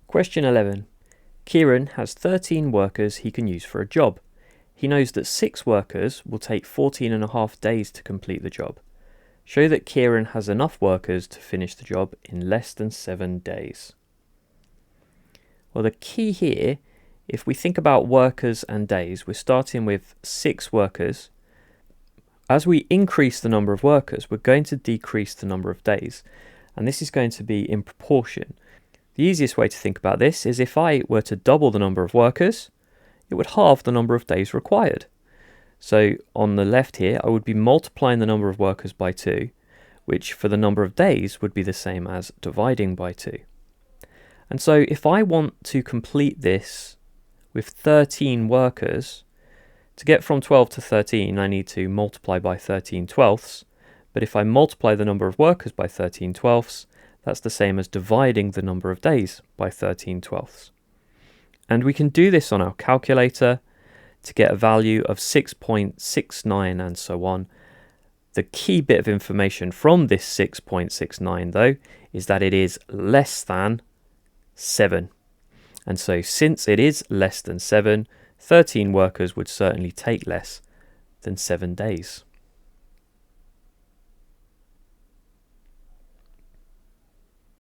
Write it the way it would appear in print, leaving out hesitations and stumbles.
Question 11. Kieran has 13 workers he can use for a job. He knows that 6 workers will take 14.5 days to complete the job. Show that Kieran has enough workers to finish the job in less than 7 days. Well, the key here, if we think about workers and days, we're starting with 6 workers. As we increase the number of workers, we're going to decrease the number of days, and this is going to be in proportion. The easiest way to think about this is if I were to double the number of workers, it would halve the number of days required. So on the left here, I would be multiplying the number of workers by 2, which for the number of days would be the same as dividing by 2. And so if I want to complete this with 13 workers, to get from 12 to 13, I need to multiply by 13/12. But if I multiply the number of workers by 13/12, that's the same as dividing the number of days by 13/12. And we can do this on our calculator to get a value of 6.69 and so on. The key bit of information from this 6.69 though is that it is less than 7. And so since it is less than 7, 13 workers would certainly take less than 7 days.